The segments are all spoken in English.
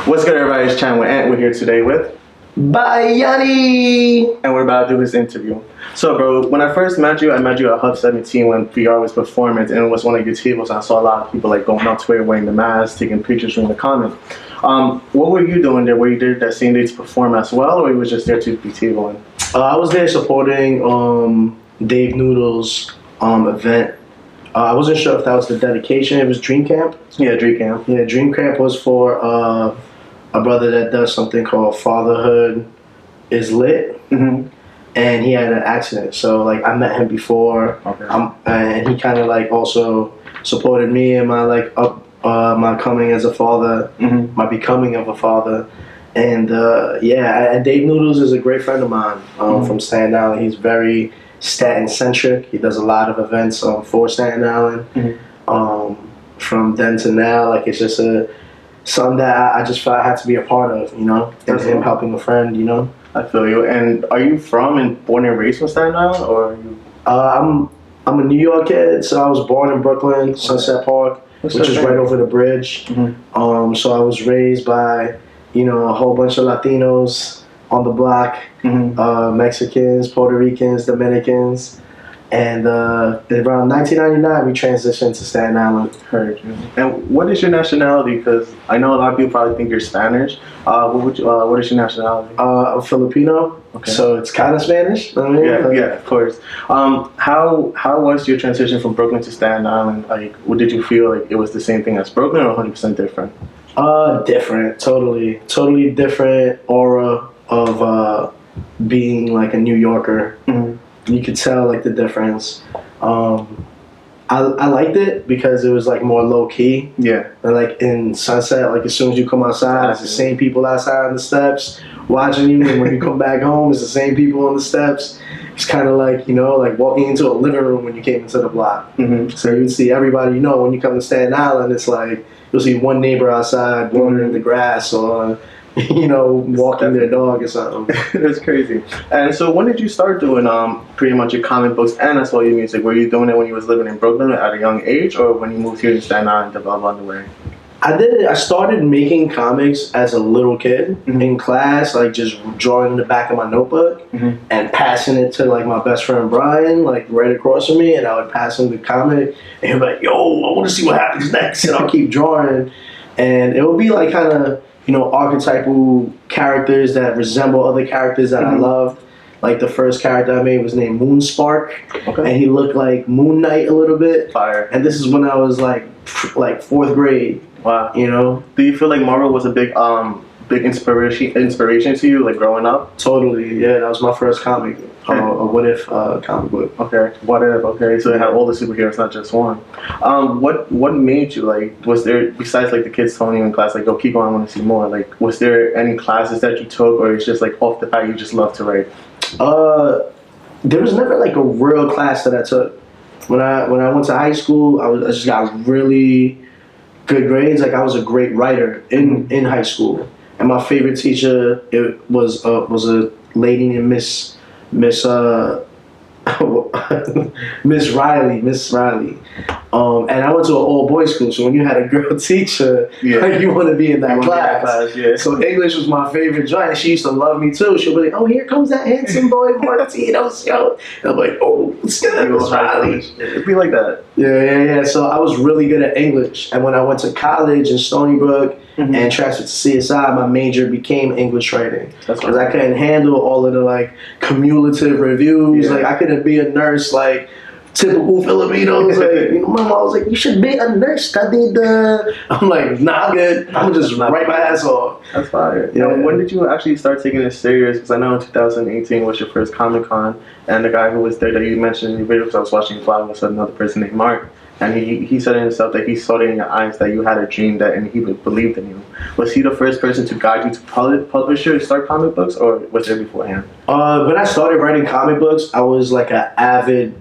What's good, everybody? It's Chan with Ant. We're here today with Bayani! and we're about to do this interview. So, bro, when I first met you, I met you at Hub 17 when VR was performance, and it was one of your tables. And I saw a lot of people like going up to it, wearing the mask, taking pictures from the comment. What were you doing there? Were you there that same day to perform as well, or you was just there to be tabling? I was there supporting Dave Noodle's event. I wasn't sure if that was the dedication. It was Dream Camp. Yeah, Dream Camp. Yeah, Dream Camp was for a brother that does something called Fatherhood is Lit. Mm-hmm. And he had an accident. So, like, I met him before. Okay. And he kind of, like, also supported me in my, like, my coming as a father, Mm-hmm. my becoming of a father. And, and Dave Noodles is a great friend of mine from Staten Island. He's very Staten-centric. He does a lot of events for Staten Island. Mm-hmm. From then to now, like, it's just something that I just felt I had to be a part of, you know? And That's him cool. helping a friend, you know? I feel you. And are you from and born and raised from Staten Island, or are you? I'm a New York kid, so I was born in Brooklyn, Sunset Park, which is right over the bridge. Mm-hmm. So I was raised by, you know, a whole bunch of Latinos on the block, Mm-hmm. Mexicans, Puerto Ricans, Dominicans, and around 1999 we transitioned to Staten Island. Heard you. And what is your nationality? Because I know a lot of people probably think you're Spanish. What is your nationality? I'm Filipino, Okay. so it's kind of Spanish. I mean, Yeah, of course. How was your transition from Brooklyn to Staten Island? Like, what did you feel like it was the same thing as Brooklyn, or 100% different? Different, totally different aura of being like a New Yorker. Mm-hmm. You could tell like the difference. I liked it because it was like more low key. Yeah. And like in Sunset, like as soon as you come outside, it's the same people outside on the steps watching you, and when you come back home, it's the same people on the steps. It's kind of like, you know, like walking into a living room when you came into the block. Mm-hmm. So you'd see everybody, you know, when you come to Staten Island, it's like you'll see one neighbor outside watering the grass or, you know, walking their dog or something. That's crazy. And so when did you start doing pretty much your comic books and as well your music? Were you doing it when you was living in Brooklyn at a young age, or when you moved here to Staten Island to develop on the way? I did it. I started making comics as a little kid in class, like just drawing in the back of my notebook and passing it to like my best friend Brian, like right across from me, and I would pass him the comic, and he'd be like, "Yo, I want to see what happens next," and I'll keep drawing, and it would be like kind of, you know, archetypal characters that resemble other characters that I loved. Like the first character I made was named Moonspark, and he looked like Moon Knight a little bit. Fire. And this is when I was like fourth grade. Wow. You know? Do you feel like Marvel was a big inspiration to you, like growing up? Totally, yeah. That was my first comic, a What If comic book. Okay. What if? Okay. So it had all the superheroes, not just one. What made you like? Was there, besides like the kids telling you in class like, "Go keep going, I want to see more"? Like, was there any classes that you took, or it's just like off the bat you just love to write? There was never like a real class that I took. When I went to high school, I just got really good grades. Like I was a great writer in high school, and my favorite teacher was a lady named Miss Riley. And I went to an all boys school, so when you had a girl teacher, like, you want to be in that class. Yeah. So English was my favorite joint. She used to love me too. She'll be like, "Oh, here comes that handsome boy Martinos, yo." And I'm like, "Oh, what's good, Miss Riley?" It'd be like that. Yeah. So I was really good at English, and when I went to college in Stony Brook and transferred to CSI, my major became English writing because I couldn't handle all of the like cumulative reviews. Yeah. Like I couldn't be a nurse like typical Filipinos. Like, you know, my mom was like, "You should be a nurse, study the." I'm like, "Nah, I'm good. I'm just write my ass off." That's fire. Yeah. Now, when did you actually start taking this serious? Because I know in 2018 was your first Comic Con, and the guy who was there that you mentioned in your video, because I was watching the vlog, was another person named Mark, and he said in himself that he saw it in your eyes that you had a dream that, and he believed in you. Was he the first person to guide you to publisher to start comic books, or was there beforehand? When I started writing comic books, I was like an avid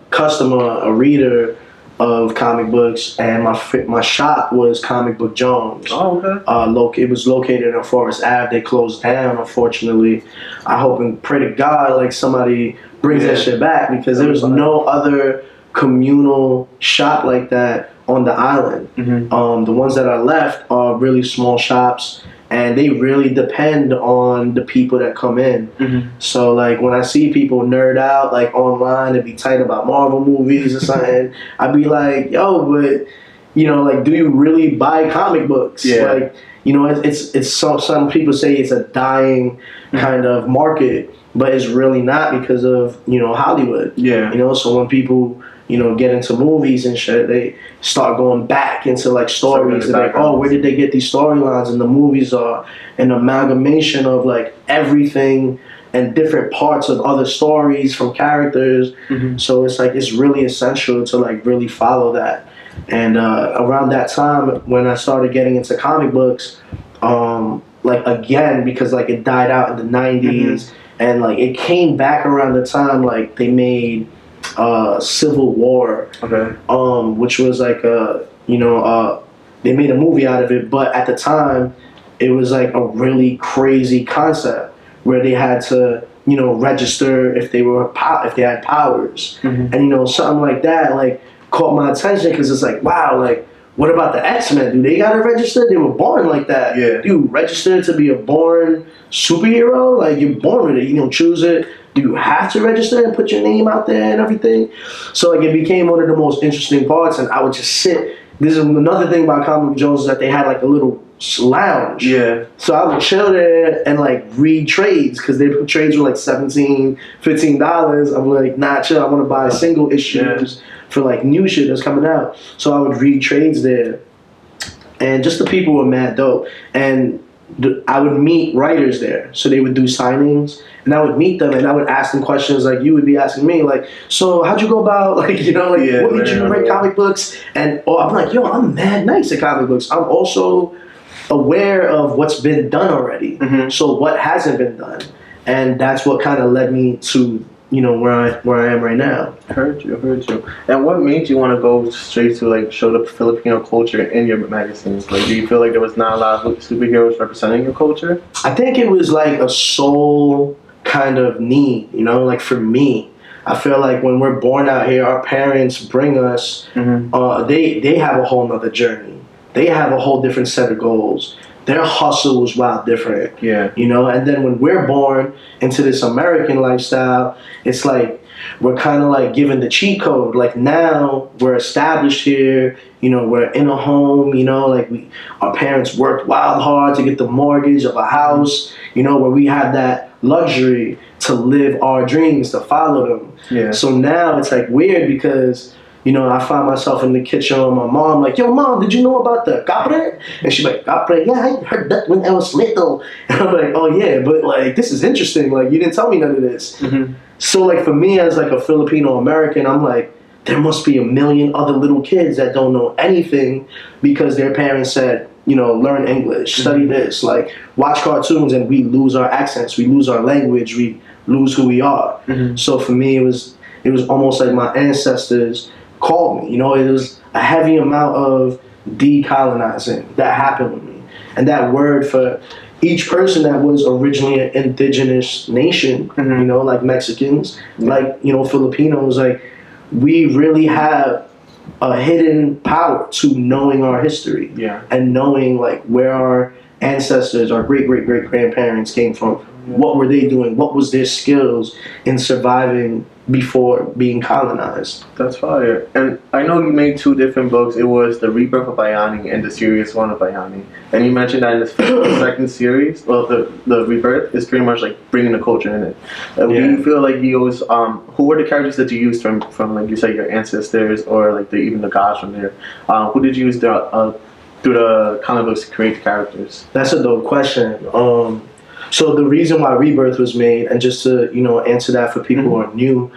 customer, a reader of comic books, and my shop was Comic Book Jones. Oh, okay. It was located on Forest Ave. They closed down, unfortunately. I hope and pray to God like somebody brings that shit back, because there was no other communal shop like that on the island. Mm-hmm. The ones that are left are really small shops, and they really depend on the people that come in. Mm-hmm. So like when I see people nerd out like online and be tight about Marvel movies or something, I'd be like, yo, but like, do you really buy comic books? Yeah. Like, it's some people say it's a dying kind of market, but it's really not because of Hollywood. Yeah. So when people get into movies and shit, they start going back into like stories. They're like, oh, where did they get these storylines? And the movies are an amalgamation of like everything and different parts of other stories from characters. Mm-hmm. So it's like it's really essential to like really follow that. And around that time when I started getting into comic books, like again, because like it died out in the 90s, and like it came back around the time like they made Civil War, which was like they made a movie out of it, but at the time it was like a really crazy concept where they had to register if they had powers, and something like that like caught my attention because it's like, wow, like what about the X-Men? Do they gotta register? They were born like that. Yeah. Do you register to be a born superhero? Like you're born with it. You don't choose it. Do you have to register and put your name out there and everything? So like it became one of the most interesting parts, and I would just sit. This is another thing about Comic Book Jones is that they had like a little lounge. Yeah. So I would chill there and like read trades because their trades were like $17, $15. I'm like, nah, chill. I want to buy single issues for like new shit that's coming out. So I would read trades there, and just the people were mad dope. And I would meet writers there, so they would do signings, and I would meet them, and I would ask them questions like you would be asking me, like, so how'd you go about, like, what made you write comic books? And I'm like, yo, I'm mad nice at comic books. I'm also aware of what's been done already, so what hasn't been done, and that's what kind of led me to where I am right now. Heard you. And what made you want to go straight to like show the Filipino culture in your magazines? Like, do you feel like there was not a lot of superheroes representing your culture? I think it was like a soul kind of need, like for me. I feel like when we're born out here, our parents bring us, they have a whole nother journey. They have a whole different set of goals. Their hustle was wild different. Yeah. And then when we're born into this American lifestyle, it's like we're kind of like given the cheat code. Like now we're established here, we're in a home, like our parents worked wild hard to get the mortgage of a house, where we have that luxury to live our dreams, to follow them. Yeah. So now it's like weird because I find myself in the kitchen with my mom, like, yo, mom, did you know about the capre? And she's like, capre? Yeah, I heard that when I was little. And I'm like, oh, yeah, but, like, this is interesting. Like, you didn't tell me none of this. So, like, for me as, like, a Filipino-American, I'm like, there must be a million other little kids that don't know anything because their parents said, learn English, study this, like, watch cartoons, and we lose our accents, we lose our language, we lose who we are. So, for me, it was almost like my ancestors called me. It was a heavy amount of decolonizing that happened with me. And that word for each person that was originally an indigenous nation, like Mexicans, like, Filipinos, like, we really have a hidden power to knowing our history and knowing, like, where our ancestors, our great-great-great-grandparents came from. What were they doing? What was their skills in surviving before being colonized? That's fire. And I know you made two different books. It was The Rebirth of Bayani and The Serious One of Bayani. And you mentioned that in the second series, well, the Rebirth is pretty much like bringing the culture in it. Do you feel like you use, who were the characters that you used from like you said, your ancestors or like even the gods from there? Who did you use through the comic books to create the characters? That's a dope question. So the reason why Rebirth was made, and just to answer that for people who are new,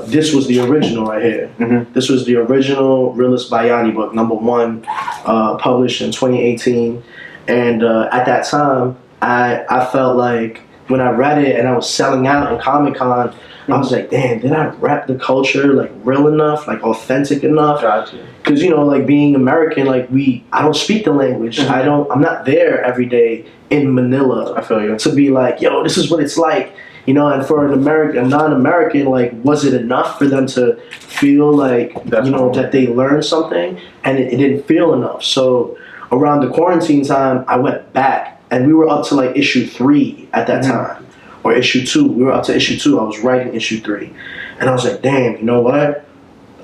this was the original right here. This was the original realist Bayani book, #1, published in 2018. And at that time, I felt like when I read it and I was selling out in Comic-Con, I was like, damn, did I rep the culture like real enough, like authentic enough? Gotcha. Because like being American, like I don't speak the language. I'm not there every day in Manila. I feel you. To be like, yo, this is what it's like. You know, and for a non-American, like, was it enough for them to feel like, you know, that they learned something? And it didn't feel enough. So around the quarantine time, I went back, and we were up to like issue 3 at that time, or issue 2. We were up to issue 2. I was writing issue 3, and I was like, damn, you know what?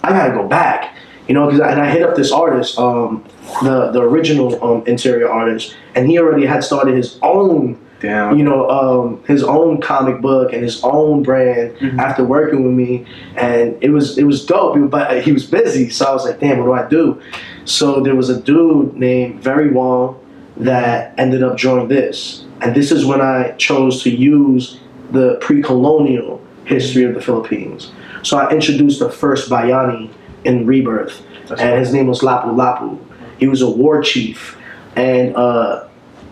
I gotta go back, you know, because I hit up this artist, the original interior artist, and he already had started his own, you know, his own comic book and his own brand after working with me, and it was dope. But he was busy, so I was like, damn, what do I do? So there was a dude named Very Wong that ended up drawing this, and this is when I chose to use the pre-colonial history of the Philippines. So I introduced the first Bayani in Rebirth, and his name was Lapu Lapu. He was a war chief, and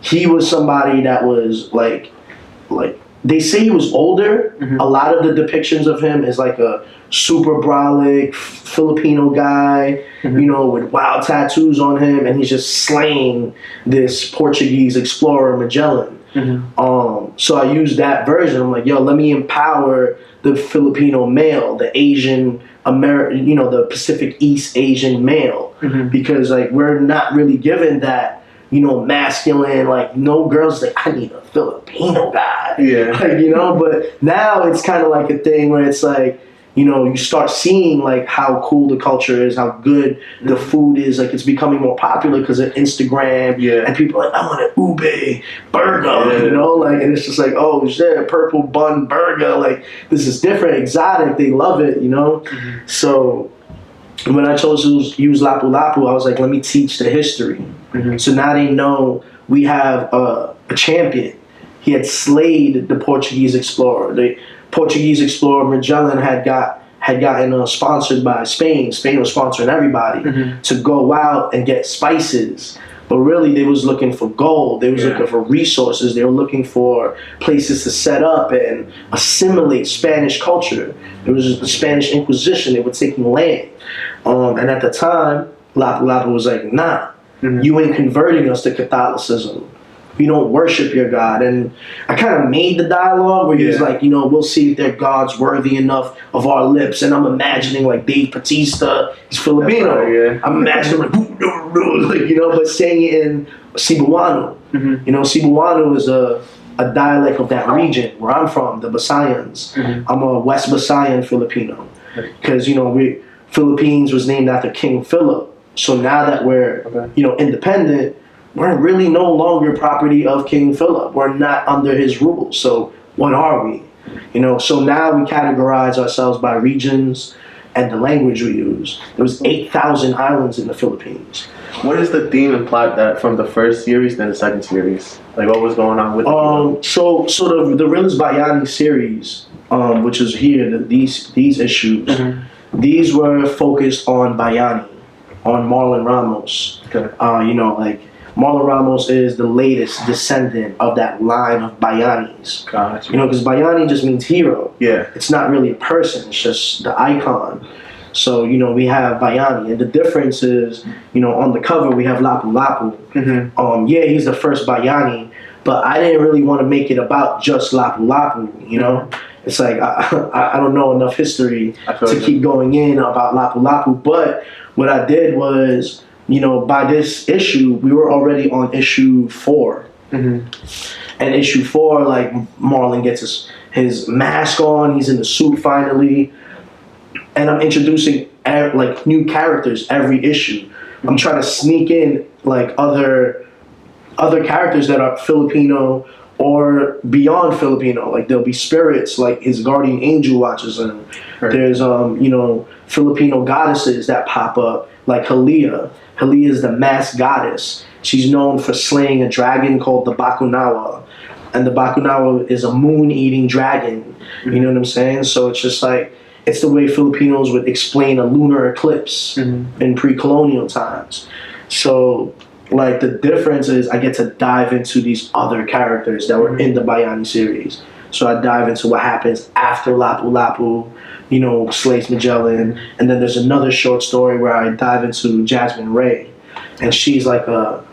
he was somebody that was like they say he was older. A lot of the depictions of him is like a super brolic Filipino guy, you know, with wild tattoos on him, and he's just slaying this Portuguese explorer Magellan. So I used that version. I'm like, yo, let me empower the Filipino male, the Asian American, you know, the Pacific East Asian male, because like we're not really given that, you know, masculine, like no girls like, I need a Filipino guy, like, you know. But now it's kind of like a thing where it's like, you know, you start seeing like how cool the culture is, how good the food is. Like it's becoming more popular because of Instagram, and people are like, I want an ube burger, you know, like, and it's just like, oh shit, purple bun burger, like this is different, exotic. They love it, you know. So when I chose to use Lapu Lapu, I was like, let me teach the history. So now they know we have a champion. He had slayed the Portuguese explorer. The Portuguese explorer Magellan had gotten sponsored by Spain. Spain was sponsoring everybody to go out and get spices. But really, they was looking for gold. They was looking for resources. They were looking for places to set up and assimilate Spanish culture. It was just the Spanish Inquisition. They were taking land. And at the time, Lapu Lapu was like, nah, you ain't converting us to Catholicism. You don't worship your God. And I kind of made the dialogue where he was like, you know, we'll see if their God's worthy enough of our lips. And I'm imagining like Dave Bautista, he's Filipino. I'm imagining like, you know, but saying it in Cebuano. You know, Cebuano is a dialect of that region where I'm from, the Visayans. I'm a West Visayan Filipino. Because, you know, Philippines was named after King Philip. So now that we're, you know, independent, we're really no longer property of King Philip. We're not under his rule. So what are we? You know, so now we categorize ourselves by regions and the language we use. There was 8,000 islands in the Philippines. What is the theme and plot that from the first series then the second series? Like what was going on with So the Realist Bayani series, which is here, these issues, these were focused on Bayani, on Marlon Ramos. You know, like Marlon Ramos is the latest descendant of that line of Bayanis. Gotcha. You know, because Bayani just means hero. Yeah. It's not really a person. It's just the icon. So, you know, we have Bayani. And the difference is, you know, on the cover we have Lapu Lapu. Yeah, he's the first Bayani, but I didn't really want to make it about just Lapu Lapu, you know? It's like, I don't know enough history to keep going in about Lapu Lapu. But what I did was, you know, by this issue, we were already on issue 4. And issue 4, like, Marlon gets his mask on, he's in the suit finally. And I'm introducing, like, new characters every issue. I'm trying to sneak in, like, other characters that are Filipino or beyond Filipino. Like, there'll be spirits, like his guardian angel watches him. There's, you know, Filipino goddesses that pop up, like Halia. Halia is the masked goddess. She's known for slaying a dragon called the Bakunawa. And the Bakunawa is a moon-eating dragon. You know what I'm saying? So it's just like, it's the way Filipinos would explain a lunar eclipse in pre-colonial times. So, like, the difference is I get to dive into these other characters that were in the Bayani series. So I dive into what happens after Lapu Lapu, you know, slays Magellan. And then there's another short story where I dive into Jasmine Ray. And she's like a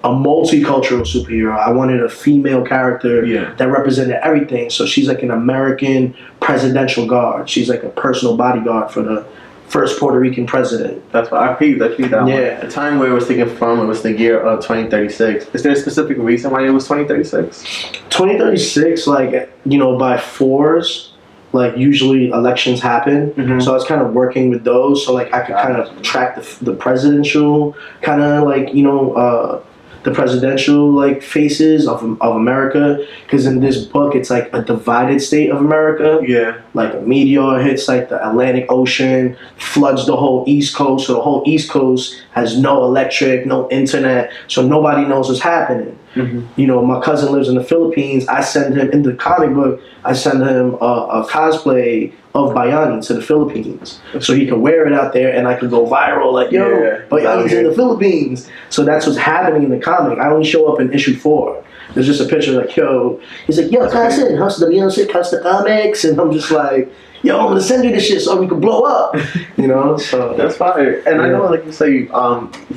a multicultural superhero. I wanted a female character Yeah. that represented everything. So she's like an American presidential guard. She's like a personal bodyguard for the first Puerto Rican president. That's why I peeped that one. Yeah. The time where it was taken from, it was the year of 2036. Is there a specific reason why it was 2036? 2036, like, you know, by fours, like usually elections happen. Mhm. So I was kind of working with those. So like I could kind of track the presidential kind of like, you know, the presidential like faces of America, because in this book it's like a divided state of America. Yeah. Like a meteor hits like the Atlantic Ocean, floods the whole East Coast, so the whole East Coast has no electric, no internet, so nobody knows what's happening. Mhm. You know, my cousin lives in the Philippines. I send him in the comic book. I send him a cosplay of Bayani to the Philippines, so he can wear it out there, and I could go viral. Like, yo, Yeah. Bayani's in the Philippines. So that's what's happening in the comic. I only show up in issue 4. There's just a picture like, yo. He's like, yo, cousin, how's the music? How's the comics? And I'm just like, yo, I'm gonna send you this shit so we can blow up. You know, so That's fire. And I Yeah. know, like you say,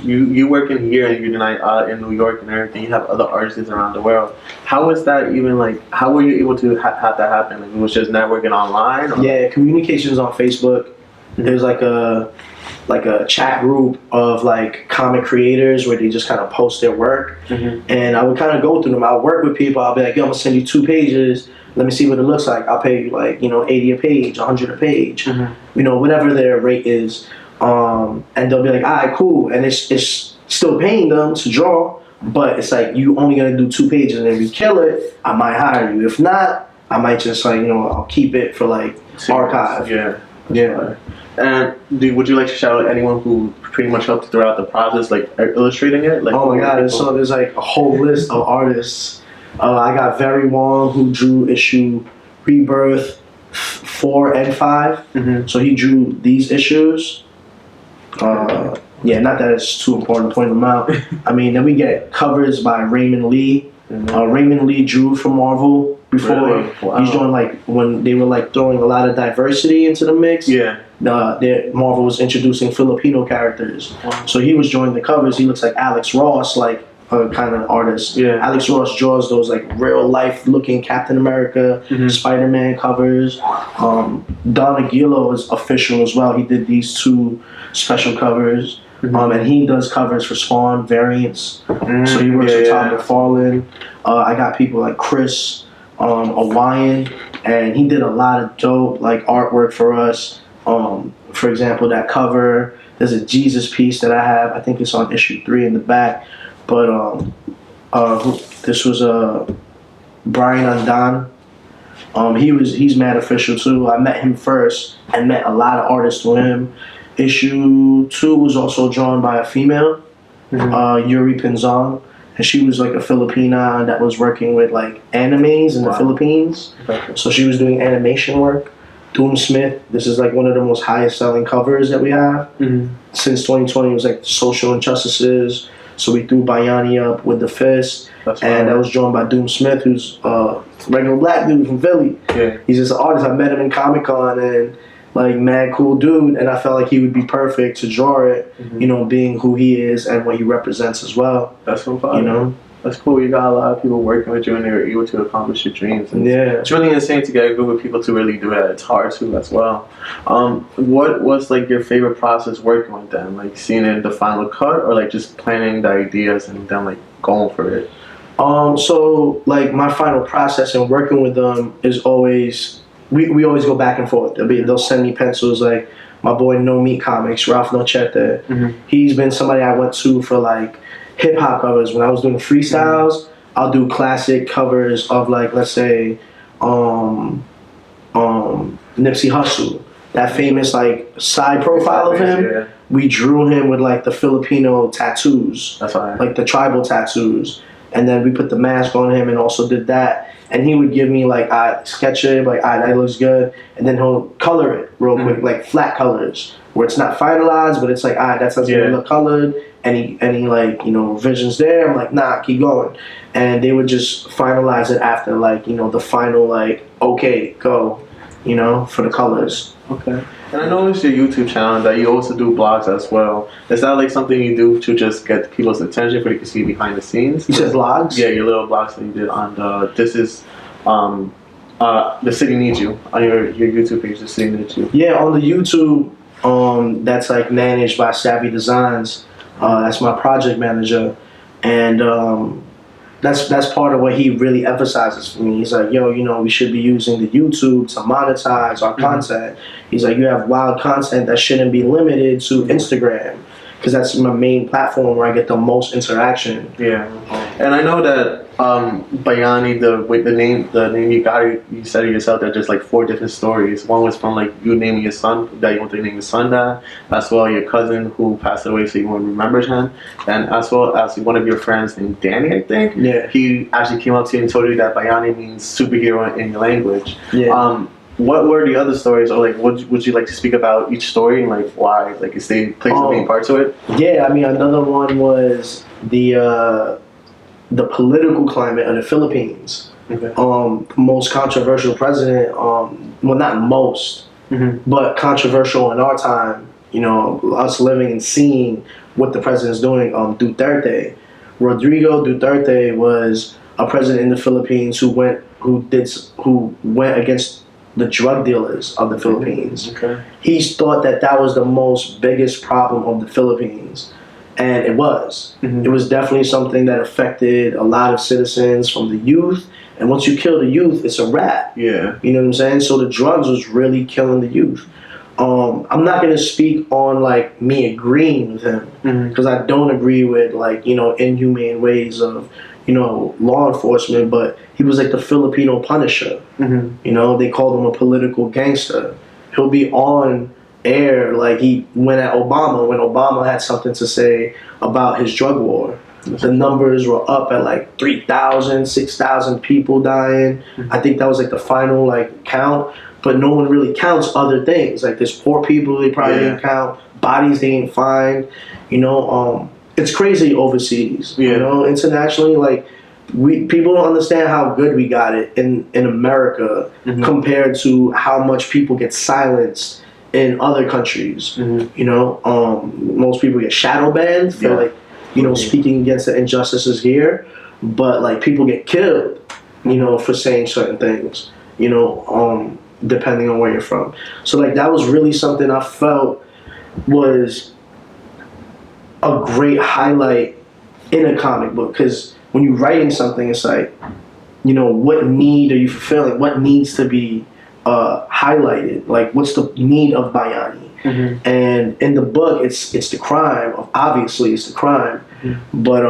you work in here and in New York and everything. You have other artists around the world. How was that even like? How were you able to have that happen? Like, it was just networking online. Or? yeah, communications on Facebook. There's like a chat group of like comic creators where they just kind of post their work, and I would kind of go through them. I'll work with people. I'll be like, yo, I'm gonna send you 2 pages. Let me see what it looks like. I'll pay you like, you know, 80 a page, 100 a page, you know, whatever their rate is. And they'll be like, all right, cool. And it's still paying them to draw, but it's like, you only gonna do 2 pages, and if you kill it, I might hire you. If not, I might just like, you know, I'll keep it for like archive. Yeah. Yeah. And would you like to shout out anyone who pretty much helped throughout the process, like illustrating it? Like, Oh my god! So there's like a whole list of artists. I got Very Wong, who drew issue Rebirth 4 and 5. So he drew these issues. Yeah, not that it's too important to point them out. I mean, then we get covers by Raymond Lee. Raymond Lee drew for Marvel before. Really? Wow. He's doing like when they were like throwing a lot of diversity into the mix. Yeah. Marvel was introducing Filipino characters. Wow. So he was drawing the covers. He looks like Alex Ross, like a kind of artist. Yeah. Alex Ross draws those like real life looking Captain America, Spider-Man covers. Don Aguilo is official as well. He did these 2 special covers. And he does covers for Spawn variants. So he works with Todd McFarlane. I got people like Chris Hawaiian, and he did a lot of dope like artwork for us. For example, that cover, there's a Jesus piece that I have. I think it's on issue 3 in the back. But this was Brian Undan. He's mad official too. I met him first and met a lot of artists with him. Issue 2 was also drawn by a female, Yuri Pinzong, and she was like a Filipina that was working with like animes in the Philippines. So she was doing animation work. Doom Smith, this is like one of the most highest selling covers that we have. Since 2020, it was like social injustices. So we threw Bayani up with the fist, and that was drawn by Doom Smith, who's a regular black dude from Philly. Yeah. He's just an artist. I met him in Comic Con, and like mad cool dude, and I felt like he would be perfect to draw it. You know, being who he is and what he represents as well. That's so fun. You know. That's cool. You got a lot of people working with you, and they were able to accomplish your dreams. And Yeah. it's really insane to get a group of people to really do that. It's hard too, as well. What was like your favorite process working with them? Like seeing it in the final cut, or like just planning the ideas and then like going for it? So like my final process in working with them is always we always go back and forth. They'll send me pencils like my boy No Meat Comics, Ralph Nochete. He's been somebody I went to for like hip hop covers. When I was doing freestyles, I'll do classic covers of like, let's say, Nipsey Hussle. That famous like side profile of him. Yeah. We drew him with like the Filipino tattoos. That's right. Like the tribal tattoos. And then we put the mask on him and also did that. And he would give me like, I sketch it, like, that looks good. And then he'll color it real quick, like flat colors, where it's not finalized, but it's like, that's not gonna look colored. Any like, you know, revisions there? I'm like, nah, keep going. And they would just finalize it after like, you know, the final like, okay, go, you know, for the colors. Okay. And I noticed your YouTube channel that you also do blogs as well. Is that like something you do to just get people's attention, for you can see behind the scenes? You said vlogs? Yeah, your little blogs that you did on the city needs you on your YouTube page. The city needs you. Yeah, on the YouTube, that's like managed by Savvy Designs. That's my project manager, and that's part of what he really emphasizes for me. He's like, yo, we should be using the YouTube to monetize our content. He's like, you have wild content that shouldn't be limited to Instagram, because that's my main platform where I get the most interaction. Yeah, and I know that Bayani, the name you got it, you said it yourself. That there's like 4 different stories. One was from like you naming your son that you want to name your son that, as well your cousin who passed away, so you want to remember him, and as well as one of your friends named Danny, I think. Yeah. He actually came up to you and told you that Bayani means superhero in your language. Yeah. What were the other stories, or like would you like to speak about each story and like why, like is they plays a main part to it? Yeah, I mean, another one was the political climate of the Philippines. Okay. Most controversial president, well, not most, but controversial in our time. Us living and seeing what the president's doing. Duterte, Rodrigo Duterte was a president in the Philippines who went against the drug dealers of the Philippines. Okay. He thought that was the most biggest problem of the Philippines. And it was. It was definitely something that affected a lot of citizens from the youth. And once you kill the youth, it's a wrap. Yeah. You know what I'm saying? So the drugs was really killing the youth. I'm not going to speak on like me agreeing with him, because I don't agree with like, inhumane ways of, law enforcement, but he was like the Filipino Punisher. They called him a political gangster. He'll be on air like he went at Obama when Obama had something to say about his drug war. The numbers were up at like 3,000, 6,000 people dying. I think that was like the final like count, but no one really counts other things. Like there's poor people they probably didn't count, bodies they didn't find. It's crazy overseas. Internationally, like people don't understand how good we got it in America compared to how much people get silenced in other countries. Most people get shadow banned for speaking against the injustices here, but like people get killed, for saying certain things, depending on where you're from. So like that was really something I felt was a great highlight in a comic book, because when you're writing something, it's like, what need are you fulfilling? What needs to be highlighted? Like, what's the need of Bayani? And in the book, it's the crime. Obviously, it's the crime, but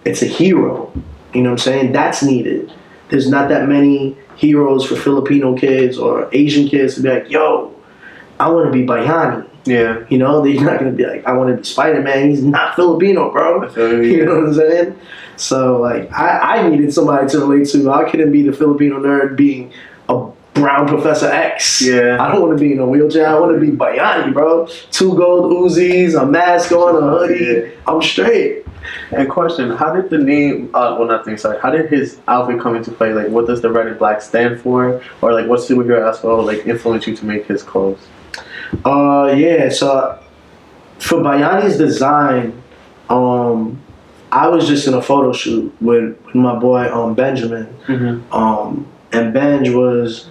it's a hero. You know what I'm saying? That's needed. There's not that many heroes for Filipino kids or Asian kids to be like, yo, I want to be Bayani. Yeah. They're not going to be like, I want to be Spider-Man. He's not Filipino, bro. You know what I'm saying? So, like, I needed somebody to relate to. I couldn't be the Filipino nerd being a brown Professor X. Yeah. I don't want to be in a wheelchair. I want to be Bayani, bro. 2 gold Uzis, a mask on, a hoodie. Yeah. I'm straight. And question, how did the name, how did his outfit come into play? Like, what does the red and black stand for? Or, like, what superhero as well, like, influenced you to make his clothes? So for Bayani's design, I was just in a photo shoot with my boy Benjamin, and Benj was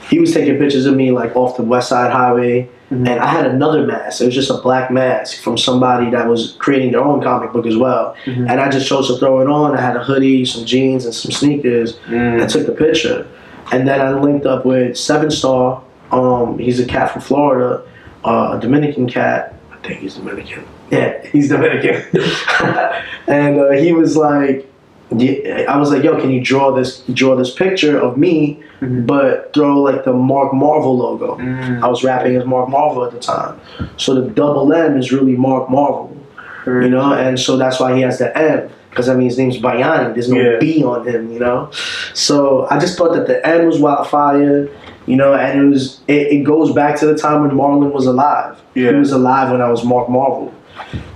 taking pictures of me like off the West Side Highway, and I had another mask. It was just a black mask from somebody that was creating their own comic book as well, and I just chose to throw it on. I had a hoodie, some jeans, and some sneakers, and I took the picture, and then I linked up with 7 Star. He's a cat from Florida, a Dominican cat. I think he's Dominican. Yeah, he's Dominican. And he was like, I was like, yo, can you draw this picture of me, but throw like the Mark Marvel logo. I was rapping as Mark Marvel at the time. So the double M is really Mark Marvel, and so that's why he has the M. Because I mean, his name's Bayani. There's no B on him, So I just thought that the M was wildfire, and it goes back to the time when Marlon was alive. He was alive when I was Mark Marvel.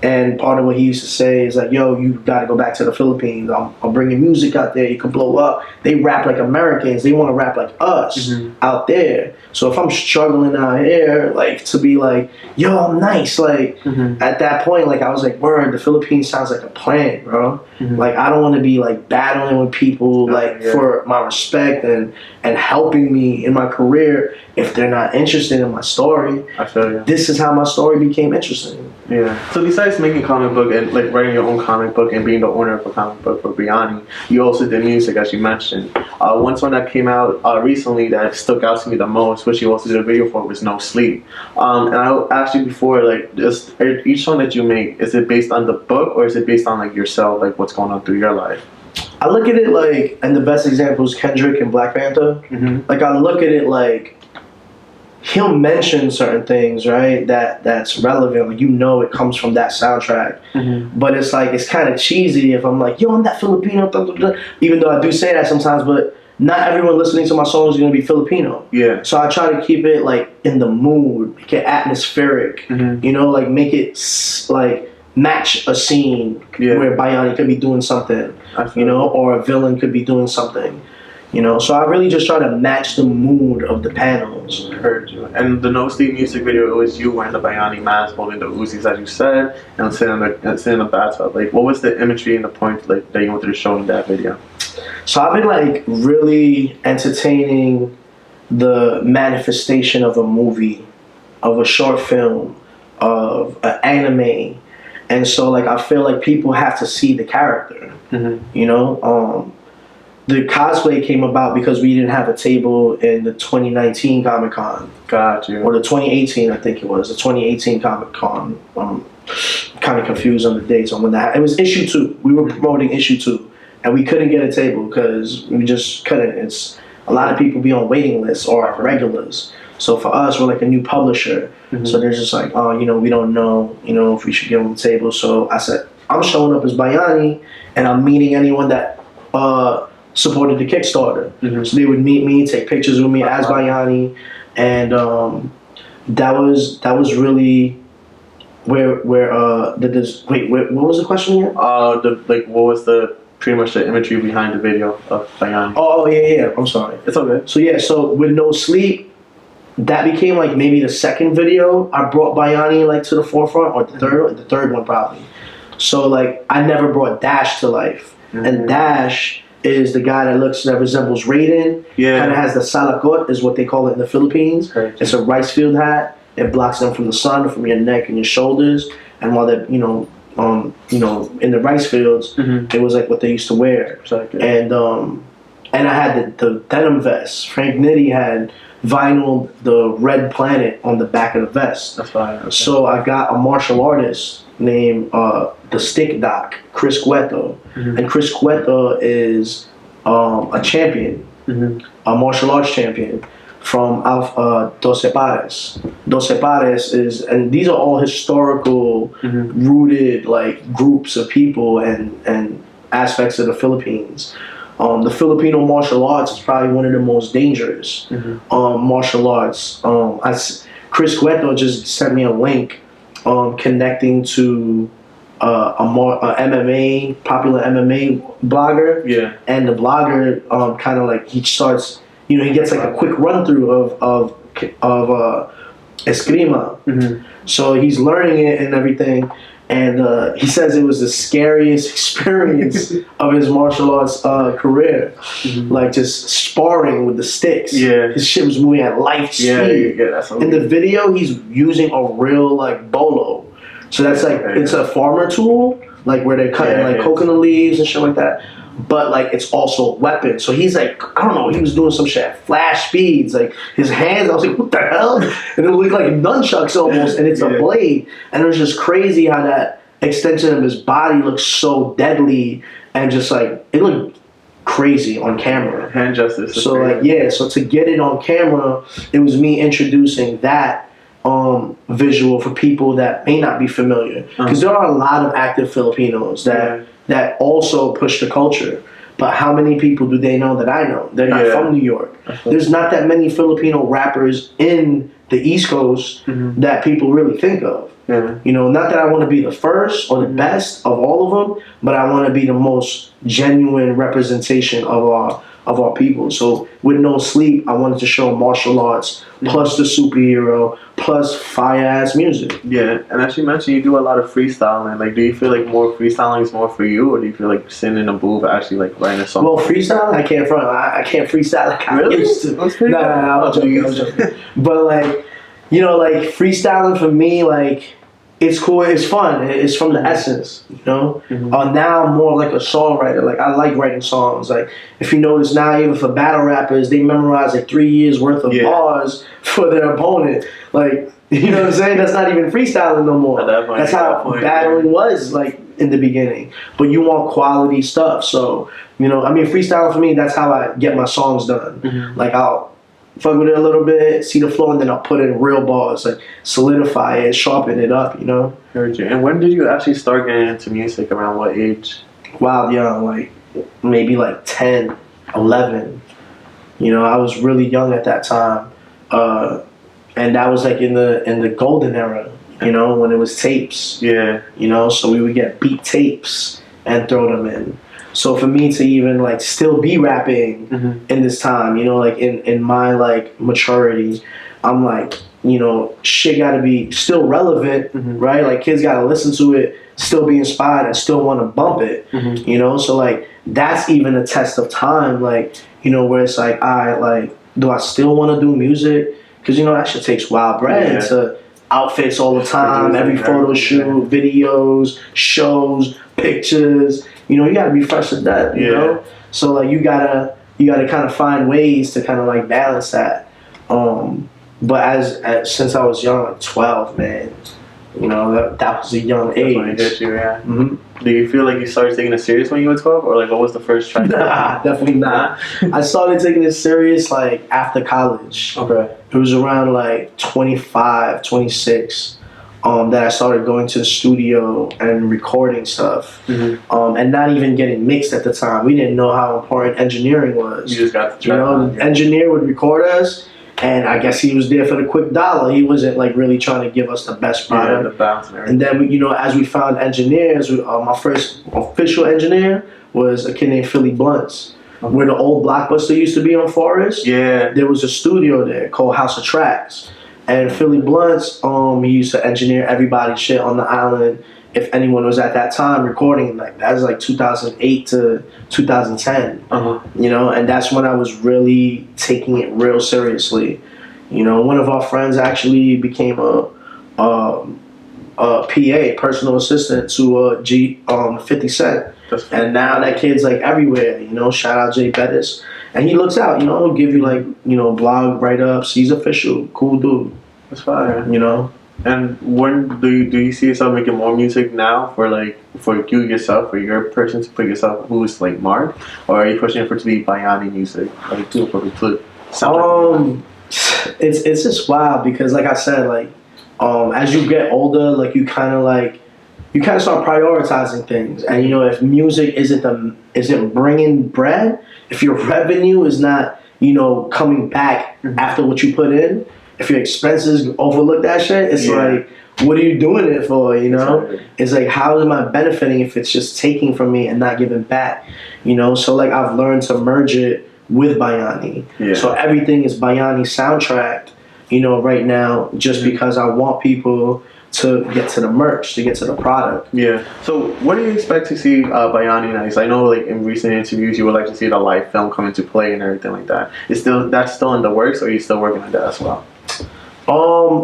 And part of what he used to say is like, yo, you got to go back to the Philippines. I'll bring your music out there. You can blow up. They rap like Americans. They want to rap like us out there. So if I'm struggling out here, like, to be like, yo, I'm nice. Like, at that point, like, I was like, word, the Philippines sounds like a plan, bro. Like, I don't want to be, like, battling with people, like, for my respect and helping me in my career if they're not interested in my story. I feel you. This is how my story became interesting. Yeah. So besides making comic book and like writing your own comic book and being the owner of a comic book for Bayani, you also did music, as you mentioned. One song that came out recently that stuck out to me the most, which you also did a video for, was "No Sleep." And I asked you before, like, just each song that you make, is it based on the book or is it based on like yourself, like what's going on through your life? I look at it like, and the best example is Kendrick and Black Panther. Like, I look at it like, he'll mention certain things, right? That's relevant. Like, you know, it comes from that soundtrack. But it's like, it's kind of cheesy if I'm like, yo, I'm that Filipino. Blah, blah, blah. Even though I do say that sometimes, but not everyone listening to my songs is going to be Filipino. Yeah. So I try to keep it like in the mood, make it atmospheric. You know, like make it like match a scene where Bayani could be doing something, you know, or a villain could be doing something. You know, so I really just try to match the mood of the panels. Heard you. And the No Sleep music video, it was you wearing the Bayani mask, holding the Uzis, as you said, and sitting in the bathtub. Like, what was the imagery and the point like that you wanted to show in that video? So I've been like really entertaining the manifestation of a movie, of a short film, of an anime, and so like I feel like people have to see the character. You know. The cosplay came about because we didn't have a table in the 2019 Comic Con. Got you. Or the 2018, I think it was. The 2018 Comic Con. Kind of confused on the dates on when that. It was issue 2. We were promoting issue 2. And we couldn't get a table because we just couldn't. It's a lot of people be on waiting lists or regulars. So for us, we're like a new publisher. So they're just like, oh, you know, we don't know, you know, if we should give them a table. So I said, I'm showing up as Bayani and I'm meeting anyone that supported the Kickstarter. So they would meet me, take pictures with me as Bayani, and that was really where what was the question here? What was the pretty much the imagery behind the video of Bayani? Oh yeah. I'm sorry. It's okay. So with No Sleep, that became like maybe the second video I brought Bayani like to the forefront, or the third one probably. So like I never brought Dash to life, and Dash is the guy that resembles Raiden. Kind of has the salakot, is what they call it in the Philippines. It's a rice field hat. It blocks them from the sun, from your neck and your shoulders. And while they're, in the rice fields, it was like what they used to wear. And I had the denim vest. Frank Nitti had vinyl the Red Planet on the back of the vest. That's fine. Okay. So I got a martial artist named the Stick Doc, Chris Cueto. And Chris Cueto is a champion, a martial arts champion from Doce Pares. Doce Pares is, and these are all historical rooted like groups of people and aspects of the Philippines. The Filipino martial arts is probably one of the most dangerous martial arts. Chris Cueto just sent me a link connecting to a popular MMA blogger. Yeah. And the blogger kind of like, he starts, he gets like a quick run through of eskrima. So he's learning it and everything. And he says it was the scariest experience of his martial arts career. Like just sparring with the sticks. Yeah. His shit was moving at light speed. Yeah, that's in the video, he's using a real like bolo. So that's like, it's a farmer tool, like where they're cutting coconut leaves and shit like that. But like it's also a weapon. So he's like, I don't know, he was doing some shit at flash speeds. Like his hands, I was like, what the hell? And it looked like nunchucks almost, and it's a blade. And it was just crazy how that extension of his body looks so deadly, and just like it looked crazy on camera. Hand justice. So like so to get it on camera, it was me introducing that visual for people that may not be familiar, because there are a lot of active Filipinos that also push the culture, but how many people do they know that I know? They're not from New York. There's not that many Filipino rappers in the East Coast that people really think of. Yeah. You know, not that I want to be the first or the best of all of them, but I want to be the most genuine representation of our people. So with No Sleep, I wanted to show martial arts plus the superhero plus fire ass music. Yeah, and as you mentioned, you do a lot of freestyling. Like, do you feel like more freestyling is more for you, or do you feel like sitting in a booth actually like writing a song? Well, freestyling, I can't front. I can't freestyle like I Really? used to. That's pretty No, I'm joking. But like, you know, like freestyling for me, like it's cool. It's fun. It's from the essence, you know. Now I'm more like a songwriter. Like I like writing songs. Like if you notice now, even for battle rappers, they memorize like 3 years worth of bars for their opponent. Like you know what I'm saying? That's not even freestyling no more. That's how battling was like in the beginning. But you want quality stuff. So you know, I mean, freestyling for me, that's how I get my songs done. Like I'll fuck with it a little bit, see the flow, and then I'll put in real bars, like solidify it, sharpen it up, you know? Heard you. And when did you actually start getting into music? Around what age? Wild young, like maybe like 10, 11. You know, I was really young at that time. And that was like in the golden era, you know, when it was tapes. Yeah. You know, so we would get beat tapes and throw them in. So for me to even like still be rapping in this time, you know, like in my like maturity, I'm like, you know, shit gotta be still relevant, right? Like kids gotta listen to it, still be inspired and still want to bump it, you know? So like that's even a test of time, like, you know, where it's like, do I still want to do music? Because, you know, that shit takes wild bread to outfits all the time, every photo shoot, videos, shows, pictures. You know, you gotta be fresh to death, you know? So like you gotta kind of find ways to kind of like balance that. But as since I was young, like 12, man, you know, that was a young age. When it hit you, Do you feel like you started taking it serious when you were 12, or like what was the first track? Nah, definitely not. I started taking it serious like after college. Okay. It was around like 25, 26. That I started going to the studio and recording stuff, and not even getting mixed at the time. We didn't know how important engineering was. You just got the track. You know, the engineer would record us, and I guess he was there for the quick dollar. He wasn't like really trying to give us the best product. The bounce and everything. And then, you know, as we found engineers, my first official engineer was a kid named Philly Blunts. Where the old Blockbuster used to be on Forest, there was a studio there called House of Tracks. And Philly Blunts, he used to engineer everybody's shit on the island. If anyone was at that time recording, like that was like 2008 to 2010, you know, and that's when I was really taking it real seriously. You know, one of our friends actually became a PA, personal assistant to 50 Cent, and now that kid's like everywhere. You know, shout out Jay Bettis. And he looks out, you know, he'll give you like, you know, blog write-ups. He's official, cool dude. That's fire. You know? And when do you see yourself making more music now for you yourself, or your person to put yourself who's like Mark? Or are you pushing for it to be Bayani music? Like it's just wild because like I said, like as you get older, like you kind of start prioritizing things. And you know, if music isn't bringing bread, if your revenue is not, you know, coming back after what you put in, if your expenses overlook that shit, it's like, what are you doing it for, you know? Exactly. It's like, how am I benefiting if it's just taking from me and not giving back, you know? So like I've learned to merge it with Bayani. So everything is Bayani soundtracked, you know, right now, just because I want people to get to the merch, to get to the product. Yeah. So what do you expect to see Bayani next? I know like in recent interviews you would like to see the live film come into play and everything like that. That's still in the works, or are you still working on that as well?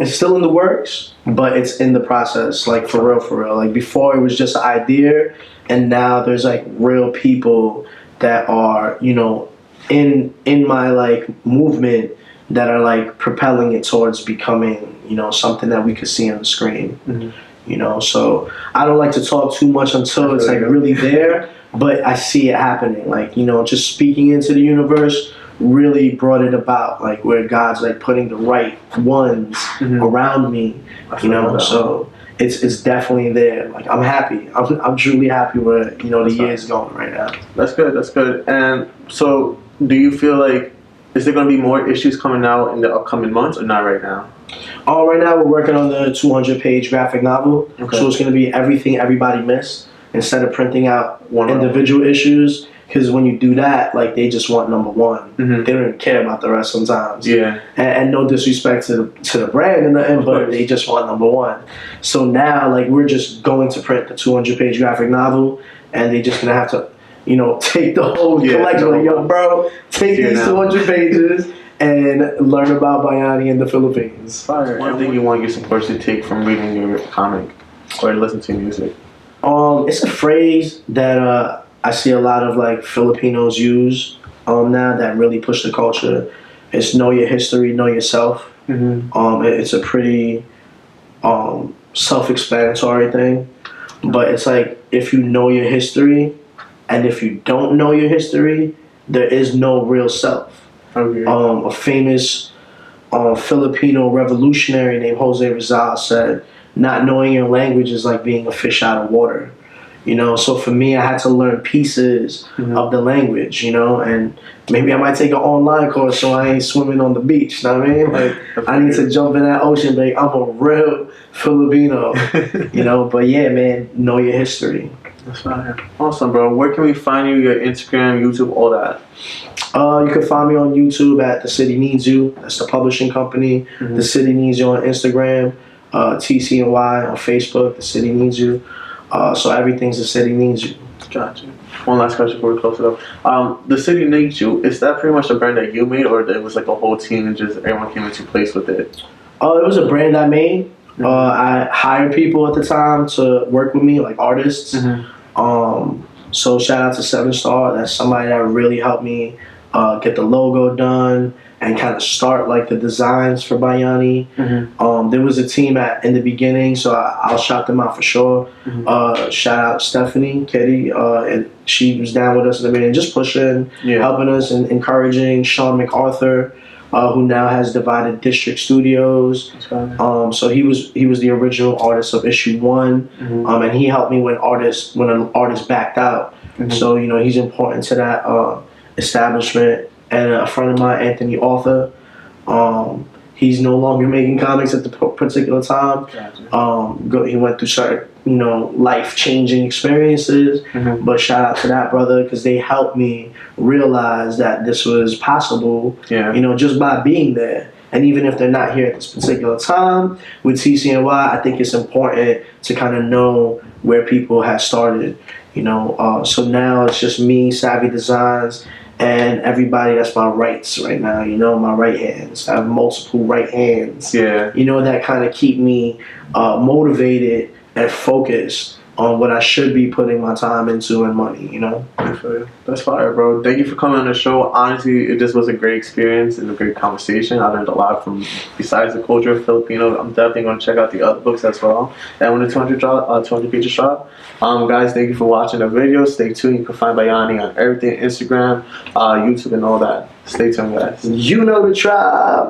It's still in the works, but it's in the process, like for real. Like before it was just an idea, and now there's like real people that are, you know, in my like movement that are like propelling it towards becoming, you know, something that we could see on the screen. You know, so I don't like to talk too much until it's like really there, but I see it happening. Like, you know, just speaking into the universe really brought it about, like where God's like putting the right ones around me, you know. So it's definitely there. Like I'm happy. I'm truly happy where the year's going right now. That's good. That's good. And so, do you feel like is there going to be more issues coming out in the upcoming months, or not right now? Right now we're working on the 200-page graphic novel. Okay. So it's going to be everything everybody missed instead of printing out One individual issues. Because when you do that, like they just want number one. Mm-hmm. They don't even care about the rest sometimes. Yeah. And no disrespect to the brand and nothing, but they just want number one. So now, like we're just going to print the 200-page graphic novel, and they're just gonna have to, take the whole collection. Like, yo, bro, take these 200 pages and learn about Bayani in the Philippines. Fire. One thing you want your supporters to take from reading your comic or listening to music? It's a phrase that I see a lot of like Filipinos use now that really push the culture. It's know your history, know yourself. Mm-hmm. It's a pretty self-explanatory thing, but it's like if you know your history, and if you don't know your history, there is no real self. Okay. A famous Filipino revolutionary named Jose Rizal said, "Not knowing your language is like being a fish out of water." So for me, I had to learn pieces of the language, and maybe I might take an online course so I ain't swimming on the beach. You know what I mean? Like I need to jump in that ocean, like I'm a real Filipino, But yeah, man, know your history. That's fine. Awesome, bro. Where can we find you? Your Instagram, YouTube, all that. You can find me on YouTube at The City Needs You. That's the publishing company. The City Needs You on Instagram. TCNY on Facebook. The City Needs You. So everything's The City Needs You. Gotcha. One last question before we close it up. The City Needs You, is that pretty much a brand that you made, or it was like a whole team and just everyone came into place with it? It was a brand I made. I hired people at the time to work with me, like artists. So shout out to 7 Star. That's somebody that really helped me get the logo done and kind of start like the designs for Bayani. There was a team in the beginning, so I'll shout them out for sure. Shout out Stephanie Ketty, and she was down with us in the beginning, just pushing, helping us and encouraging. Sean MacArthur, who now has Divided District Studios. So he was the original artist of issue 1, and he helped me when an artist backed out. So he's important to that establishment. And a friend of mine, Anthony Arthur, he's no longer making comics at the particular time. He went through certain life-changing experiences. But shout out to that brother, because they helped me realize that this was possible. Just by being there. And even if they're not here at this particular time with TCNY, I think it's important to kind of know where people have started. So now it's just me, Savvy Designs, and everybody that's my rights right now, my right hands. I have multiple right hands. That kind of keep me motivated and focused on what I should be putting my time into and money, That's fire, bro. Thank you for coming on the show. Honestly, it just was a great experience and a great conversation. I learned a lot from, besides the culture of Filipino, I'm definitely going to check out the other books as well. And when the 200 pages drop, guys, thank you for watching the video. Stay tuned. You can find Bayani on everything, Instagram, YouTube, and all that. Stay tuned, guys. You know the tribe.